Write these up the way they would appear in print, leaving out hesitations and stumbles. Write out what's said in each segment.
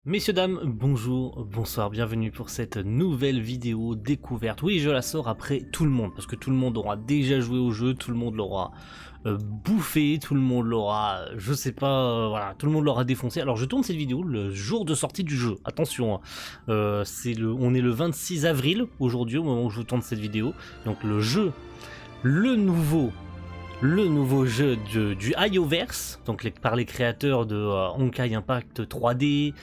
Messieurs, dames, bonjour, bonsoir, bienvenue pour cette nouvelle vidéo découverte. Oui, je la sors après tout le monde, parce que tout le monde aura déjà joué au jeu, tout le monde l'aura bouffé, tout le monde l'aura, je sais pas, voilà, tout le monde l'aura défoncé. Alors je tourne cette vidéo le jour de sortie du jeu, attention, hein. On est le 26 avril aujourd'hui au moment où je vous tourne cette vidéo, donc le jeu, le nouveau jeu du Ioverse, donc par les créateurs de Honkai Impact 3D,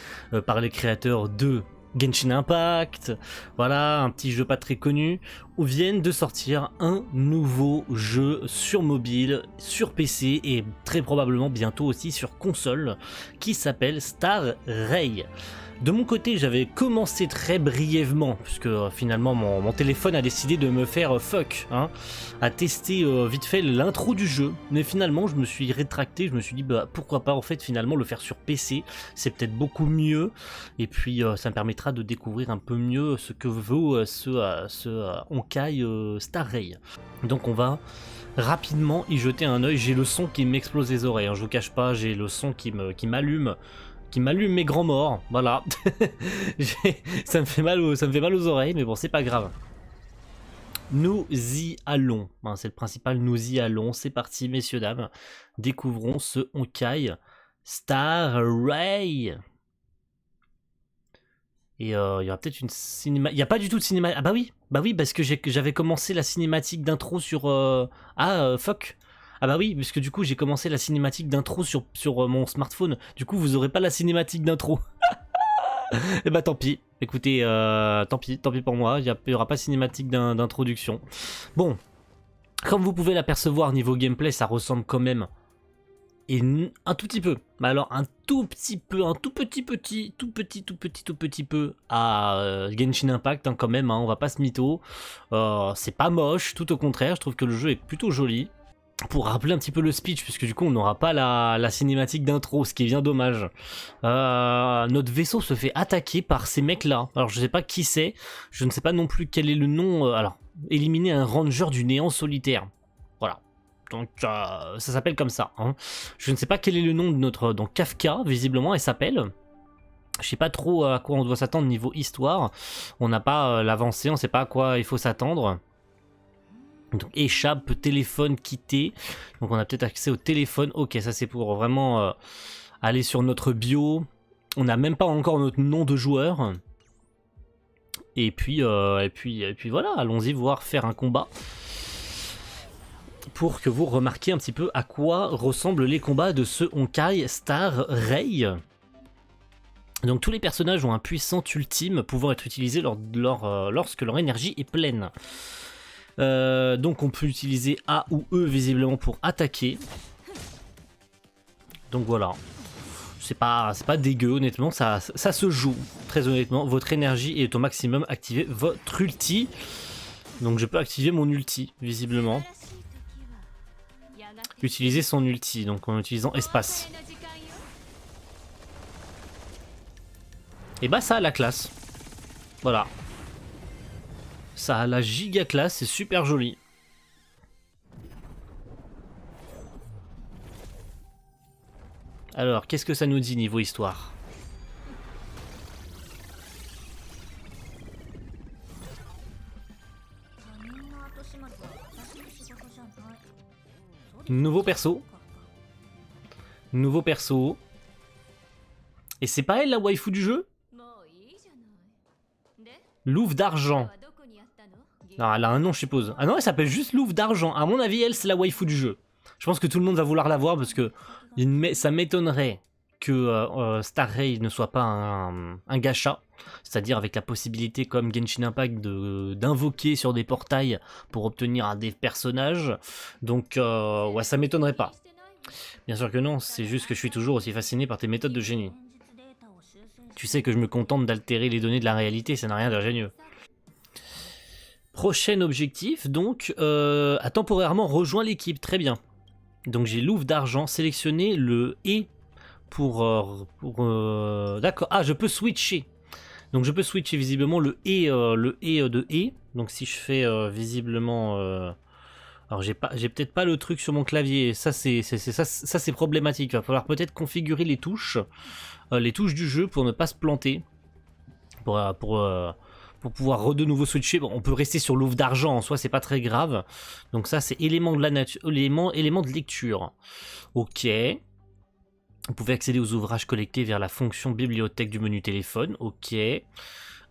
par les créateurs de Genshin Impact, voilà, un petit jeu pas très connu, où viennent de sortir un nouveau jeu sur mobile, sur PC et très probablement bientôt aussi sur console, qui s'appelle Star Rail. De mon côté, j'avais commencé très brièvement, puisque finalement mon téléphone a décidé de me faire fuck, hein, à tester vite fait l'intro du jeu, mais finalement je me suis rétracté, je me suis dit bah pourquoi pas en fait finalement le faire sur PC, c'est peut-être beaucoup mieux, et puis ça me permettra de découvrir un peu mieux ce que vaut ce Honkai Star Rail. Donc on va rapidement y jeter un oeil. J'ai le son qui m'explose les oreilles, hein, je vous cache pas, j'ai le son qui m'allume mes grands morts, voilà. ça me fait mal aux oreilles, mais bon, c'est pas grave. Nous y allons, hein, c'est le principal, nous y allons, c'est parti messieurs, dames. Découvrons ce Honkai Star Rail. Et il y aura peut-être une cinéma... Il n'y a pas du tout de cinématique. Ah bah oui, parce que j'avais commencé la cinématique d'intro sur... fuck. Ah bah oui, parce que du coup j'ai commencé la cinématique d'intro sur mon smartphone. Du coup vous aurez pas la cinématique d'intro. Et bah tant pis. Écoutez, tant pis pour moi. Il y aura pas de cinématique d'introduction. Bon, comme vous pouvez l'apercevoir niveau gameplay, ça ressemble quand même un tout petit peu. Mais alors un tout petit peu, un tout petit peu à Genshin Impact, hein, quand même. Hein, on va pas se mytho. C'est pas moche, tout au contraire. Je trouve que le jeu est plutôt joli. Pour rappeler un petit peu le speech, puisque du coup on n'aura pas la cinématique d'intro, ce qui est bien dommage. Notre vaisseau se fait attaquer par ces mecs là. Alors je sais pas qui c'est, je ne sais pas non plus quel est le nom. Alors, éliminer un ranger du néant solitaire. Voilà. Donc ça s'appelle comme ça. Hein. Je ne sais pas quel est le nom de notre... Donc Kafka, visiblement, elle s'appelle. Je sais pas trop à quoi on doit s'attendre niveau histoire. On n'a pas l'avancée, on sait pas à quoi il faut s'attendre. Donc échappe, téléphone, quitter. Donc on a peut-être accès au téléphone. Ok, ça c'est pour vraiment aller sur notre bio. On n'a même pas encore notre nom de joueur. Et puis voilà, allons-y voir faire un combat. Pour que vous remarquiez un petit peu à quoi ressemblent les combats de ce Honkai Star Rail. Donc tous les personnages ont un puissant ultime pouvant être utilisé lorsque leur énergie est pleine. Donc on peut utiliser A ou E visiblement pour attaquer. Donc voilà. C'est pas dégueu honnêtement, ça se joue. Très honnêtement, votre énergie est au maximum, activez votre ulti. Donc je peux activer mon ulti visiblement. Utiliser son ulti, donc en utilisant espace. Et bah ça a la classe. Voilà. Ça a la giga classe, c'est super joli. Alors, qu'est-ce que ça nous dit niveau histoire? Nouveau perso. Nouveau perso. Et c'est pas elle la waifu du jeu? Louve d'argent. Non, elle a un nom, je suppose. Ah non, elle s'appelle juste Louve d'argent. À mon avis, elle, c'est la waifu du jeu. Je pense que tout le monde va vouloir la voir parce que ça m'étonnerait que Star Rail ne soit pas un gacha. C'est-à-dire avec la possibilité, comme Genshin Impact, d'invoquer sur des portails pour obtenir des personnages. Donc, ouais, ça m'étonnerait pas. Bien sûr que non, c'est juste que je suis toujours aussi fasciné par tes méthodes de génie. Tu sais que je me contente d'altérer les données de la réalité, ça n'a rien d'ingénieux. Prochain objectif, donc, a temporairement rejoint l'équipe, très bien. Donc j'ai Louve d'argent, sélectionner le E pour d'accord, ah je peux switcher. Donc je peux switcher visiblement le E de E. Donc si je fais visiblement Alors j'ai peut-être pas le truc sur mon clavier, ça c'est problématique. Il va falloir peut-être configurer les touches du jeu pour ne pas se planter, pour pouvoir de nouveau switcher. Bon, on peut rester sur l'ouvre d'argent en soi, c'est pas très grave. Donc ça c'est élément de la nature, élément de lecture. Ok. Vous pouvez accéder aux ouvrages collectés vers la fonction bibliothèque du menu téléphone. Ok.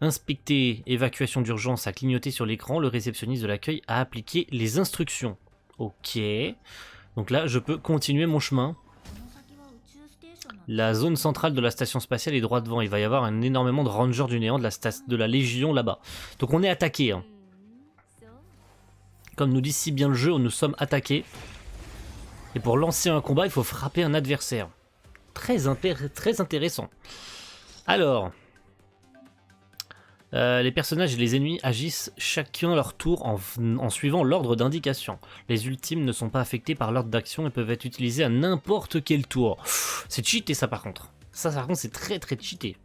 Inspecter, évacuation d'urgence à clignoter sur l'écran. Le réceptionniste de l'accueil a appliqué les instructions. Ok. Donc là, je peux continuer mon chemin. La zone centrale de la station spatiale est droit devant. Il va y avoir un énormément de rangers du néant de la Légion là-bas. Donc on est attaqué. Hein. Comme nous dit si bien le jeu, nous sommes attaqués. Et pour lancer un combat, il faut frapper un adversaire. Très intéressant. Alors... les personnages et les ennemis agissent chacun leur tour en suivant l'ordre d'indication. Les ultimes ne sont pas affectés par l'ordre d'action et peuvent être utilisés à n'importe quel tour. C'est cheaté ça par contre. Ça par contre c'est très cheaté.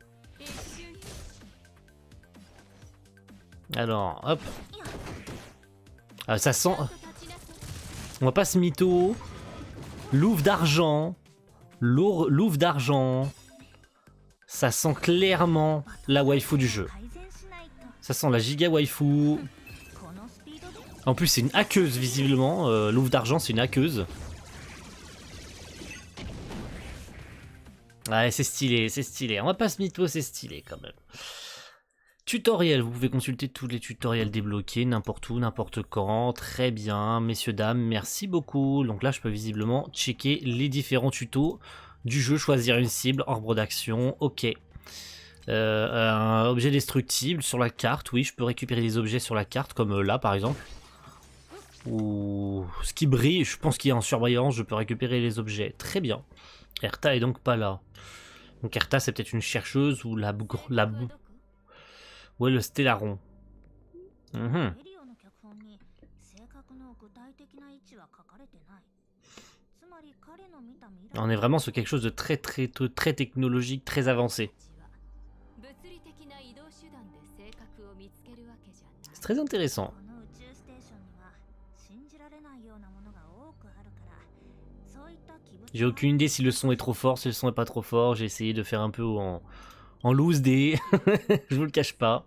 Alors hop. Ça sent... On va pas se mytho. Louve d'argent. Louve d'argent. Ça sent clairement la waifu du jeu. Ça sent la giga waifu. En plus c'est une hackeuse visiblement. Louve d'argent c'est une hackeuse. Ouais c'est stylé. On va pas se mytho, c'est stylé quand même. Tutoriel, vous pouvez consulter tous les tutoriels débloqués, n'importe où, n'importe quand. Très bien, messieurs, dames, merci beaucoup. Donc là je peux visiblement checker les différents tutos du jeu, choisir une cible, arbre d'action, ok. Un objet destructible sur la carte, oui je peux récupérer des objets sur la carte comme là par exemple. Ou ce qui brille, je pense qu'il y a en surbrillance, je peux récupérer les objets, très bien. Erta est donc pas là. Donc Erta c'est peut-être une chercheuse ou la ouais le Stellaron. On est vraiment sur quelque chose de très technologique, très avancé. C'est très intéressant. J'ai aucune idée si le son est trop fort, si le son est pas trop fort. J'ai essayé de faire un peu en loose day. Je vous le cache pas.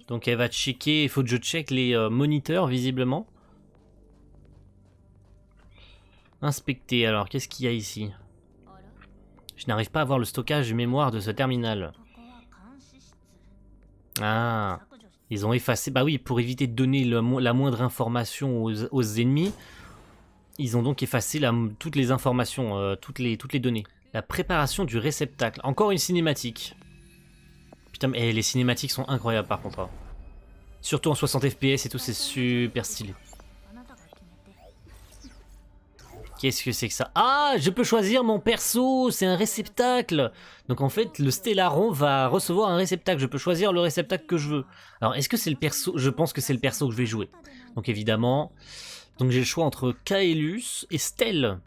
Donc elle va checker, il faut que je check les moniteurs visiblement. Inspecter, alors qu'est-ce qu'il y a ici? Je n'arrive pas à voir le stockage mémoire de ce terminal. Ah, ils ont effacé, bah oui, pour éviter de donner la moindre information aux ennemis. Ils ont donc effacé toutes les informations, toutes les données. La préparation du réceptacle, encore une cinématique. Putain, mais les cinématiques sont incroyables par contre. Surtout en 60 FPS et tout, c'est super stylé. Qu'est-ce que c'est que ça? Ah, je peux choisir mon perso, c'est un réceptacle. Donc en fait, le Stellaron va recevoir un réceptacle. Je peux choisir le réceptacle que je veux. Alors, est-ce que c'est le perso? Je pense que c'est le perso que je vais jouer. Donc évidemment, donc j'ai le choix entre Kaelus et Stell.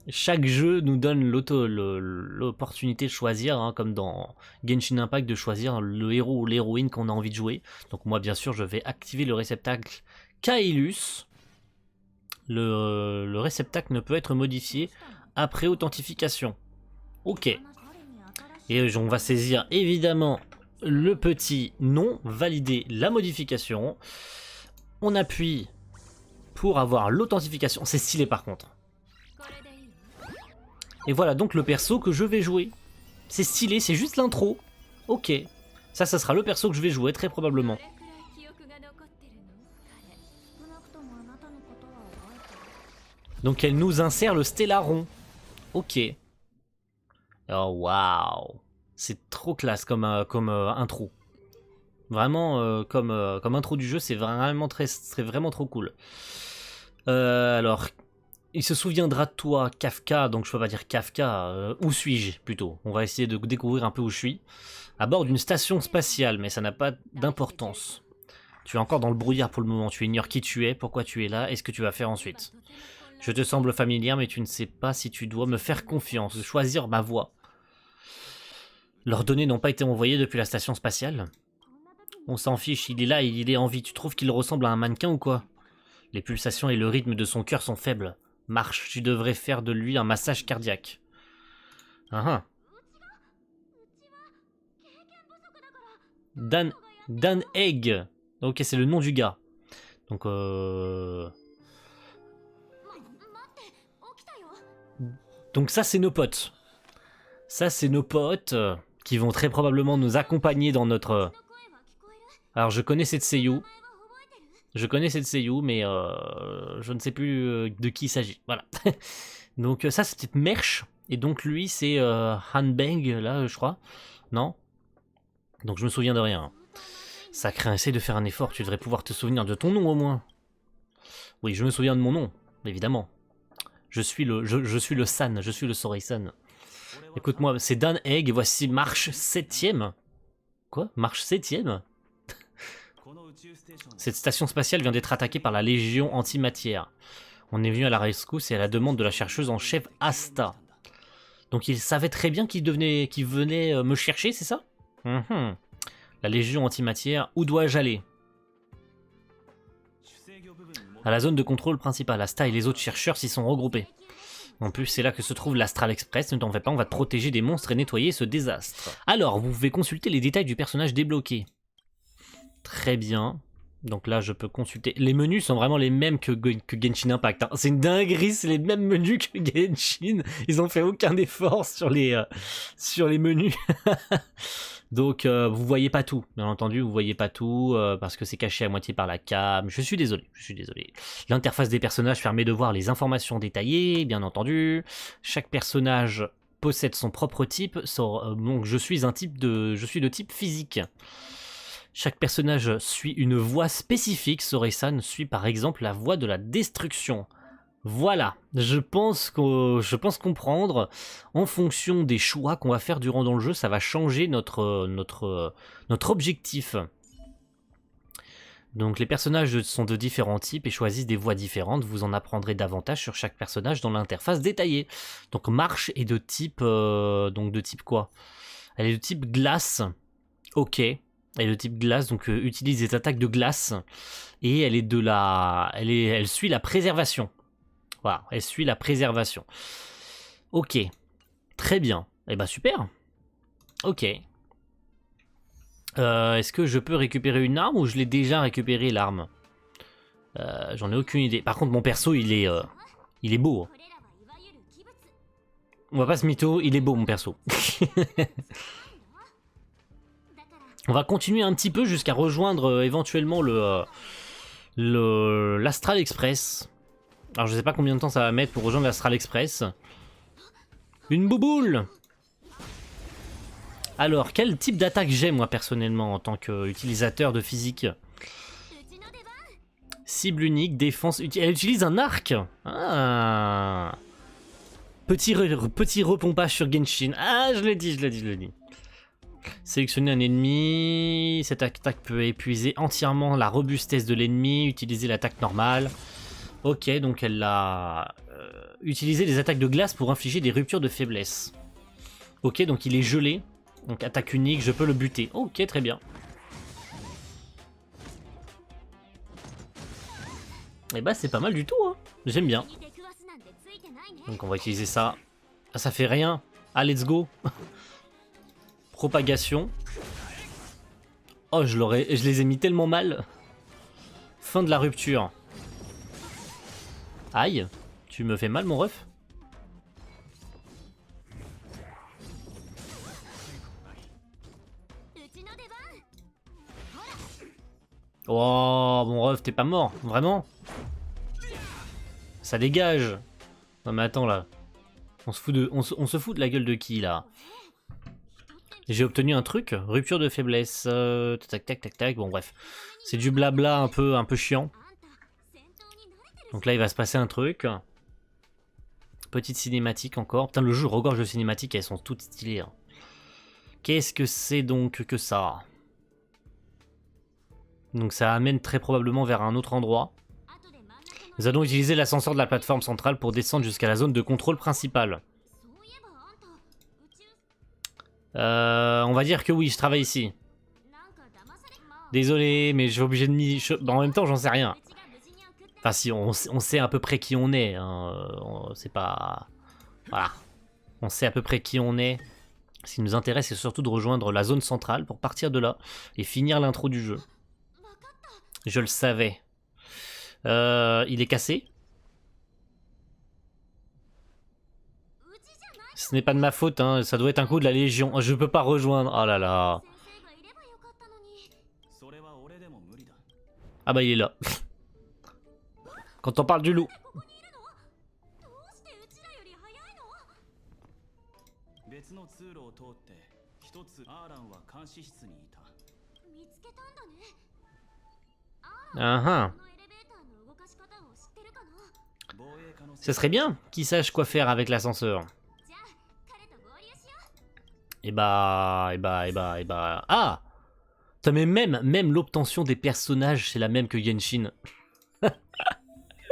Chaque jeu nous donne l'opportunité de choisir, hein, comme dans Genshin Impact, de choisir le héros ou l'héroïne qu'on a envie de jouer. Donc moi, bien sûr, je vais activer le réceptacle Kaelus. Le réceptacle ne peut être modifié après authentification. Ok. Et on va saisir évidemment le petit nom, valider la modification. On appuie pour avoir l'authentification. C'est stylé par contre. Et voilà donc le perso que je vais jouer. C'est stylé, c'est juste l'intro. Ok. Ça sera le perso que je vais jouer très probablement. Donc elle nous insère le Stellaron. Ok. Oh waouh. C'est trop classe comme intro. Vraiment comme intro du jeu, c'est vraiment vraiment trop cool. Alors Il se souviendra de toi, Kafka, donc je peux pas dire Kafka, où suis-je plutôt? On va essayer de découvrir un peu où je suis. À bord d'une station spatiale, mais ça n'a pas d'importance. Tu es encore dans le brouillard pour le moment, tu ignores qui tu es, pourquoi tu es là, et ce que tu vas faire ensuite. Je te semble familière, mais tu ne sais pas si tu dois me faire confiance, choisir ma voie. Leurs données n'ont pas été envoyées depuis la station spatiale? On s'en fiche, il est là et il est en vie. Tu trouves qu'il ressemble à un mannequin ou quoi? Les pulsations et le rythme de son cœur sont faibles. Marche, tu devrais faire de lui un massage cardiaque. Ah ah. Dan Egg. Ok, c'est le nom du gars. Donc Donc ça, c'est nos potes. Ça, c'est nos potes qui vont très probablement nous accompagner dans notre... Alors, je connais cette Seiyu. Je connais cette Seiyu, mais je ne sais plus de qui il s'agit. Voilà. Donc ça, c'est peut-être Merch. Et donc lui, c'est Hanbang, là, je crois. Non? Donc je me souviens de rien. Sacré, essaye de faire un effort. Tu devrais pouvoir te souvenir de ton nom, au moins. Oui, je me souviens de mon nom, évidemment. Je suis le San, je suis le Sorei-san. Écoute-moi, c'est Dan Egg, et voici Marche 7ème. Quoi? Marche 7ème? Cette station spatiale vient d'être attaquée par la Légion antimatière. On est venu à la rescousse et à la demande de la chercheuse en chef Asta. Donc il savait très bien qu'il venait me chercher, c'est ça? La Légion antimatière, où dois-je aller? À la zone de contrôle principale, Asta et les autres chercheurs s'y sont regroupés. En plus, c'est là que se trouve l'Astral Express, ne t'en fais pas, on va te protéger des monstres et nettoyer ce désastre. Alors, vous pouvez consulter les détails du personnage débloqué. Très bien. Donc là, je peux consulter. Les menus sont vraiment les mêmes que Genshin Impact. Hein. C'est une dinguerie, c'est les mêmes menus que Genshin. Ils ont fait aucun effort sur les menus. Donc, vous voyez pas tout. Bien entendu, vous voyez pas tout parce que c'est caché à moitié par la cam. Je suis désolé, je suis désolé. L'interface des personnages permet de voir les informations détaillées, bien entendu. Chaque personnage possède son propre type. Donc, je suis de type physique. Chaque personnage suit une voie spécifique. Sorei-san suit par exemple la voie de la destruction. Voilà, je pense comprendre. En fonction des choix qu'on va faire durant dans le jeu, ça va changer notre objectif. Donc les personnages sont de différents types et choisissent des voies différentes. Vous en apprendrez davantage sur chaque personnage dans l'interface détaillée. Donc Marche est de type... donc de type quoi? Elle est de type glace. Ok. Elle est de type glace, donc utilise des attaques de glace. Et elle est elle suit la préservation. Voilà, elle suit la préservation. Ok. Très bien. Eh ben super. Ok. Est-ce que je peux récupérer une arme ou je l'ai déjà récupéré l'arme? J'en ai aucune idée. Par contre, mon perso, il est beau. On va pas se mytho, il est beau mon perso. On va continuer un petit peu jusqu'à rejoindre éventuellement l'Astral Express. Alors je sais pas combien de temps ça va mettre pour rejoindre l'Astral Express. Une bouboule! Alors, quel type d'attaque j'ai moi personnellement en tant qu'utilisateur de physique? Cible unique, défense... Elle utilise un arc! Ah. Petit repompage sur Genshin. Ah, je l'ai dit. Sélectionner un ennemi. Cette attaque peut épuiser entièrement la robustesse de l'ennemi. Utiliser l'attaque normale. Ok, donc elle a utilisé des attaques de glace pour infliger des ruptures de faiblesse. Ok, donc il est gelé. Donc attaque unique, je peux le buter. Ok, très bien. Et bah c'est pas mal du tout, hein. J'aime bien. Donc on va utiliser ça. Ah, ça fait rien. Ah, let's go. Propagation. Oh, je les ai mis tellement mal. Fin de la rupture. Aïe, tu me fais mal mon ref. Oh mon ref, t'es pas mort, vraiment? Ça dégage. Non mais attends là. On se fout de la gueule de qui là? J'ai obtenu un truc, rupture de faiblesse. Tac. Bon bref. C'est du blabla un peu chiant. Donc là il va se passer un truc. Petite cinématique encore. Putain, le jeu regorge de cinématiques, elles sont toutes stylées. Hein. Qu'est-ce que c'est donc que ça? Donc ça amène très probablement vers un autre endroit. Nous allons utiliser l'ascenseur de la plateforme centrale pour descendre jusqu'à la zone de contrôle principale. On va dire que oui, je travaille ici. Désolé, mais je suis obligé de m'y... En même temps, j'en sais rien. Enfin si, on sait à peu près qui on est. Hein. C'est pas... Voilà. On sait à peu près qui on est. Ce qui nous intéresse, c'est surtout de rejoindre la zone centrale pour partir de là et finir l'intro du jeu. Je le savais. Il est cassé. Ce n'est pas de ma faute, hein. Ça doit être un coup de la Légion. Oh, je peux pas rejoindre. Oh là là. Ah bah il est là. Quand on parle du loup. Ce serait bien qu'il sache quoi faire avec l'ascenseur. Ah! Putain, mais même l'obtention des personnages, c'est la même que Genshin.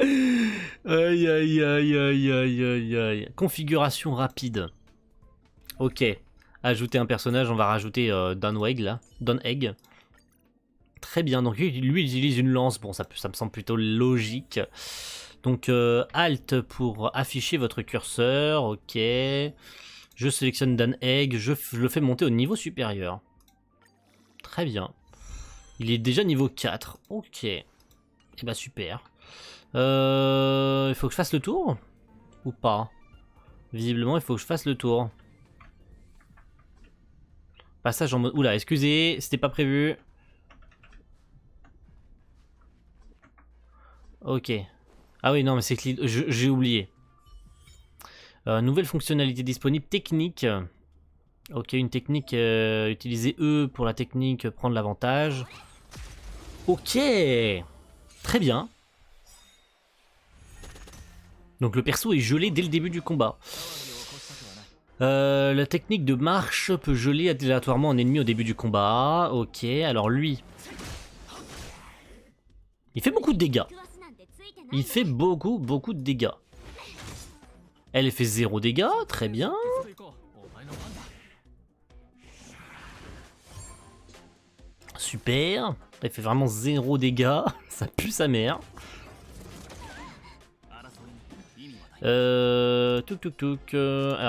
Aïe aïe aïe aïe aïe aïe aïe. Configuration rapide. Ok. Ajouter un personnage, on va rajouter Donegg là. Donegg. Très bien, donc lui il utilise une lance, bon ça me semble plutôt logique. Donc Alt pour afficher votre curseur, ok. Je sélectionne Donegg, je le fais monter au niveau supérieur. Très bien. Il est déjà niveau 4, ok. Et bah super. Il faut que je fasse le tour? Ou pas? Visiblement il faut que je fasse le tour. Passage en mode... Oula, excusez, c'était pas prévu. Ok. Ah oui, non, mais c'est que j'ai oublié. Nouvelle fonctionnalité disponible, technique. Ok, une technique, utiliser E pour la technique, prendre l'avantage. Ok. Très bien. Donc le perso est gelé dès le début du combat. La technique de marche peut geler aléatoirement un ennemi au début du combat. Ok, alors lui... Il fait beaucoup de dégâts. Il fait beaucoup de dégâts. Elle fait 0 dégâts, très bien. Super. Elle fait vraiment 0 dégâts. Ça pue sa mère. Alors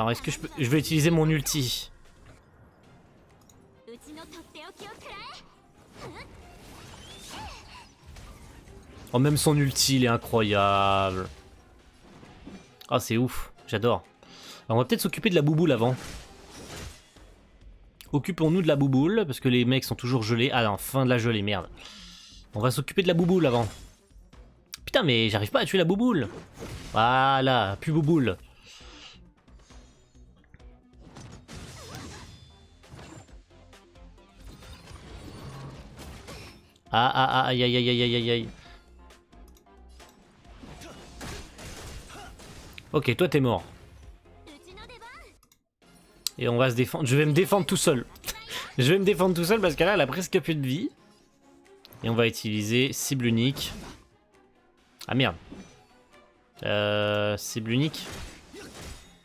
est-ce que je vais utiliser mon ulti? Oh, même son ulti, il est incroyable. Ah, c'est ouf, j'adore. On va peut-être s'occuper de la bouboule avant. Occupons-nous de la bouboule, parce que les mecs sont toujours gelés. Ah non, fin de la gelée, merde. On va s'occuper de la bouboule avant. Putain, mais j'arrive pas à tuer la bouboule. Voilà, plus bouboule. Aïe, aïe, aïe, aïe, aïe, aïe. Ok, toi t'es mort. Et on va se défendre. Je vais me défendre tout seul. Je vais me défendre tout seul parce que là, elle a presque plus de vie. Et on va utiliser cible unique. Ah merde. Cible unique.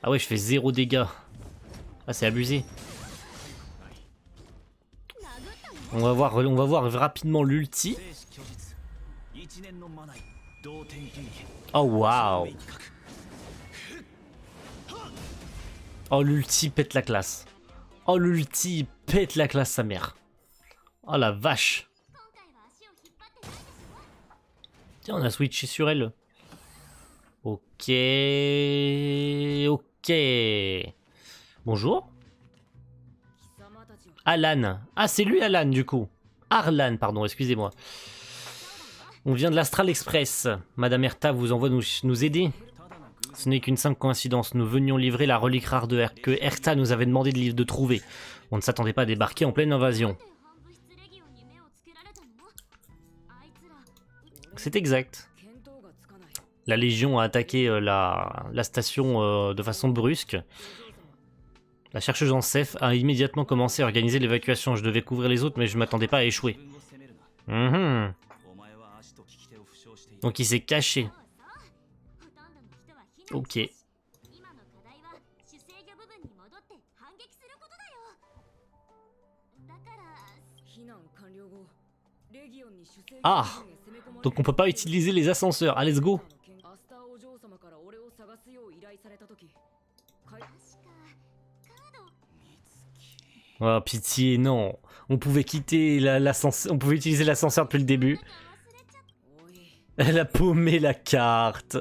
Ah ouais, je fais 0 dégâts. Ah, c'est abusé. On va voir rapidement l'ulti. Oh waouh. Oh, l'ulti pète la classe. Oh, l'ulti pète la classe, sa mère. Oh la vache. Tiens, on a switché sur elle. Ok. Ok. Bonjour. Alan. Ah, c'est lui Alan du coup. Arlan, pardon, excusez-moi. On vient de l'Astral Express. Madame Erta vous envoie nous aider. Ce n'est qu'une simple coïncidence. Nous venions livrer la relique rare que Erta nous avait demandé de trouver. On ne s'attendait pas à débarquer en pleine invasion. C'est exact. La Légion a attaqué la station de façon brusque. La chercheuse en chef a immédiatement commencé à organiser l'évacuation. Je devais couvrir les autres, mais je m'attendais pas à échouer. Mhm. Donc il s'est caché. Ok. Ah! Donc on peut pas utiliser les ascenseurs. Ah, let's go! Oh, pitié, non. On pouvait quitter l'ascenseur. On pouvait utiliser l'ascenseur depuis le début. Elle a paumé la carte.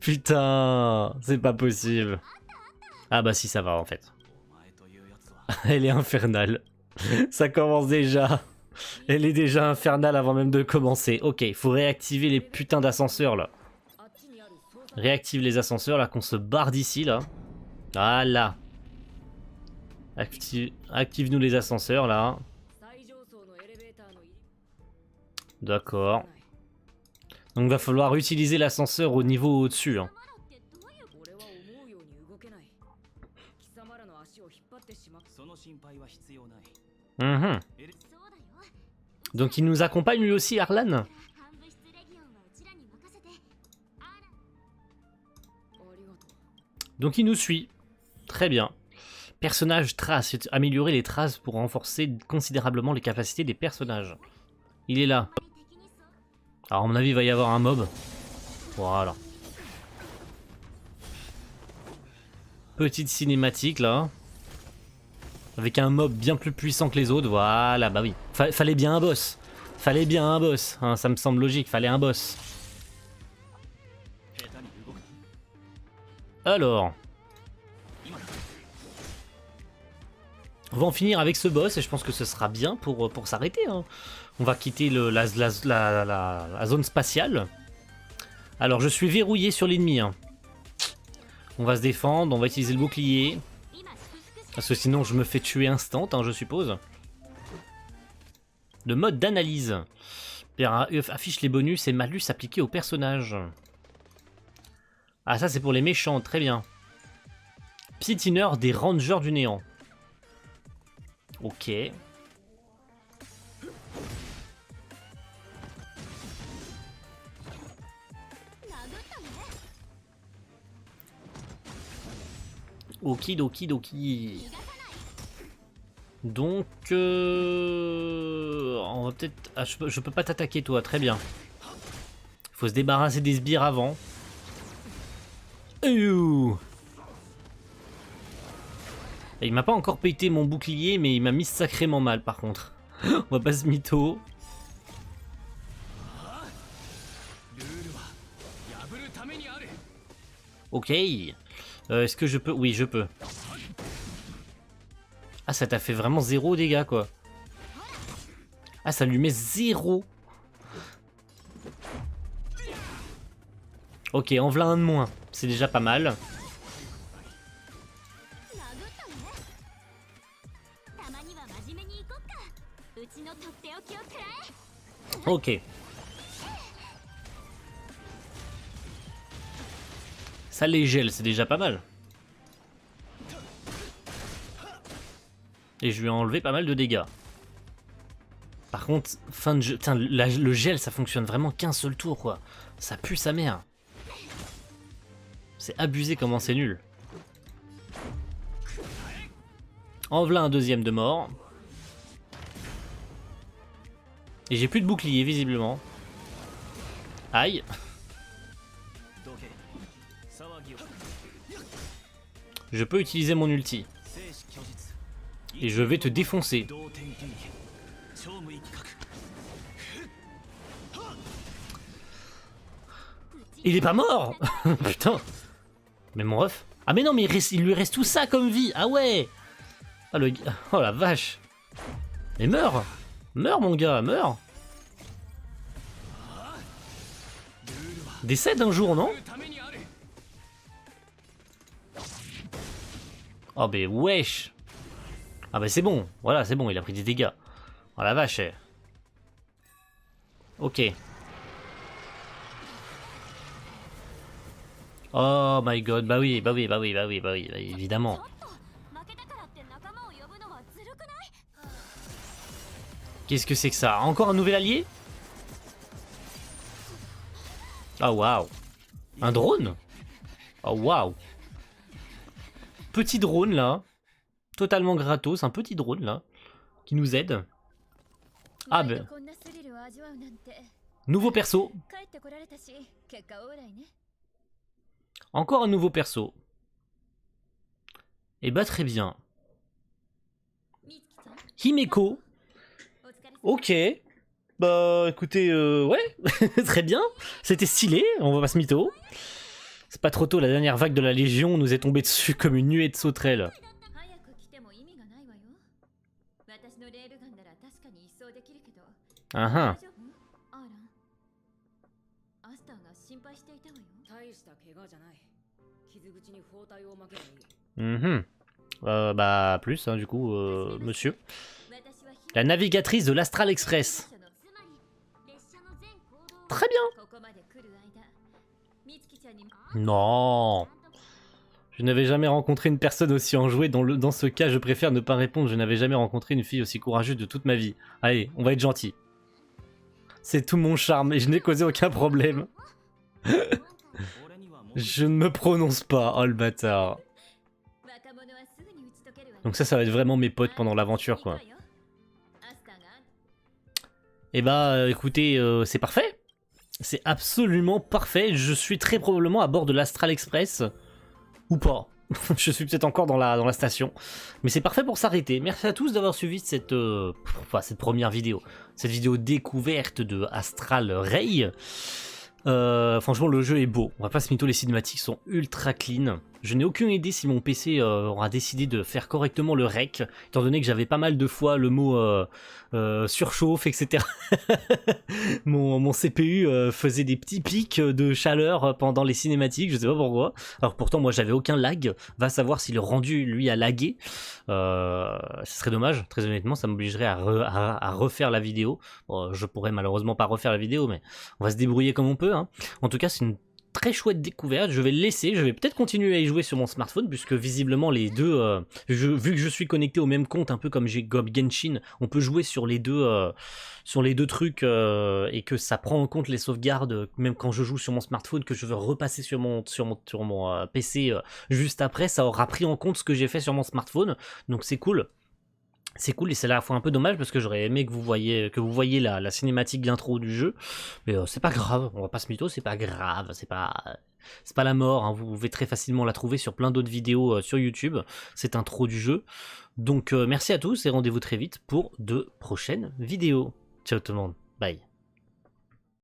Putain, c'est pas possible. Ah bah si, ça va en fait. Elle est infernale. Ça commence déjà. Elle est déjà infernale avant même de commencer. Ok, il faut réactiver les putains d'ascenseurs là. Réactive les ascenseurs là, qu'on se barre d'ici là. Voilà. Active-nous les ascenseurs là. D'accord. Donc va falloir utiliser l'ascenseur au niveau au-dessus. Hein. Mhm. Donc il nous accompagne lui aussi, Arlan? Donc il nous suit. Très bien. Personnage trace. Améliorer les traces pour renforcer considérablement les capacités des personnages. Il est là. Alors à mon avis il va y avoir un mob. Voilà. Petite cinématique là. Avec un mob bien plus puissant que les autres. Voilà, bah oui. Fallait bien un boss. Fallait bien un boss. Hein, ça me semble logique, fallait un boss. Alors. On va en finir avec ce boss et je pense que ce sera bien pour s'arrêter. Hein. On va quitter la zone spatiale. Alors je suis verrouillé sur l'ennemi. Hein. On va se défendre, on va utiliser le bouclier. Parce que sinon je me fais tuer instant, hein, je suppose. Le mode d'analyse. Affiche les bonus et malus appliqués au personnage. Ah ça c'est pour les méchants, très bien. Piétineur des Rangers du Néant. Ok. Okidoki. Donc, on va peut-être... Ah, je peux pas t'attaquer toi, très bien. Il faut se débarrasser des sbires avant. Il m'a pas encore pété mon bouclier, mais il m'a mis sacrément mal par contre. On va pas se mytho. Ok. Est-ce que je peux... Oui, je peux. Ah, ça t'a fait vraiment 0 dégâts, quoi. Ah, ça lui met 0. Ok, en v'là un de moins. C'est déjà pas mal. Ok. Ça les gèle, c'est déjà pas mal. Et je lui ai enlevé pas mal de dégâts. Par contre, fin de jeu... Putain, le gel, ça fonctionne vraiment qu'un seul tour, quoi. Ça pue sa mère. C'est abusé comment c'est nul. En voilà un deuxième de mort. Et j'ai plus de bouclier, visiblement. Aïe. Je peux utiliser mon ulti. Et je vais te défoncer. Il est pas mort. Putain. Mais mon ref. Ah mais non, mais il lui reste tout ça comme vie. Ah ouais. Ah, oh la vache. Mais meurs. Meurs mon gars, meurs. Décède un jour, non? Oh mais wesh. Ah bah c'est bon, voilà c'est bon, il a pris des dégâts. Oh la vache. Ok. Oh my god, bah oui, bah oui, bah oui, bah oui, bah oui, bah évidemment. Qu'est-ce que c'est que ça? Encore un nouvel allié? Oh waouh. Un drone? Oh waouh. Petit drone là. Totalement gratos, un petit drone là. Qui nous aide. Ah ben. Nouveau perso. Encore un nouveau perso. Et bah très bien. Himeko. Ok. Bah écoutez, ouais, très bien. C'était stylé, on va pas se mytho. C'est pas trop tôt, la dernière vague de la Légion nous est tombée dessus comme une nuée de sauterelles. Ah ah. Bah plus, hein, du coup, monsieur. La navigatrice de l'Astral Express. Très bien. Non. Je n'avais jamais rencontré une personne aussi enjouée. Dans ce cas, je préfère ne pas répondre. Je n'avais jamais rencontré une fille aussi courageuse de toute ma vie. Allez, on va être gentil. C'est tout mon charme et je n'ai causé aucun problème. Je ne me prononce pas, oh le bâtard. Donc ça va être vraiment mes potes pendant l'aventure, quoi. Et bah, écoutez, c'est parfait. C'est absolument parfait. Je suis très probablement à bord de l'Astral Express. Ou pas. Je suis peut-être encore dans la station. Mais c'est parfait pour s'arrêter. Merci à tous d'avoir suivi cette première vidéo. Cette vidéo découverte de Astral Ray. Franchement, le jeu est beau. On va pas se mytho, les cinématiques sont ultra clean. Je n'ai aucune idée si mon PC aura décidé de faire correctement le rec, étant donné que j'avais pas mal de fois le mot surchauffe, etc. mon CPU faisait des petits pics de chaleur pendant les cinématiques, je sais pas pourquoi. Alors pourtant, moi, j'avais aucun lag. Va savoir si le rendu, lui, a lagué. Ce serait dommage, très honnêtement, ça m'obligerait à refaire la vidéo. Bon, je pourrais malheureusement pas refaire la vidéo, mais on va se débrouiller comme on peut. Hein. En tout cas, c'est une très chouette découverte. Je vais le laisser, je vais peut-être continuer à y jouer sur mon smartphone, puisque visiblement les deux, vu que je suis connecté au même compte, un peu comme j'ai Gob Genshin, on peut jouer sur les deux trucs, et que ça prend en compte les sauvegardes, même quand je joue sur mon smartphone, que je veux repasser sur mon PC juste après, ça aura pris en compte ce que j'ai fait sur mon smartphone, donc c'est cool. C'est cool et c'est à la fois un peu dommage parce que j'aurais aimé que vous voyiez la cinématique d'intro du jeu, mais c'est pas grave, on va pas se mytho, c'est pas grave, c'est pas la mort, hein. Vous pouvez très facilement la trouver sur plein d'autres vidéos sur YouTube, cette intro du jeu. Donc merci à tous et rendez-vous très vite pour de prochaines vidéos. Ciao tout le monde, bye.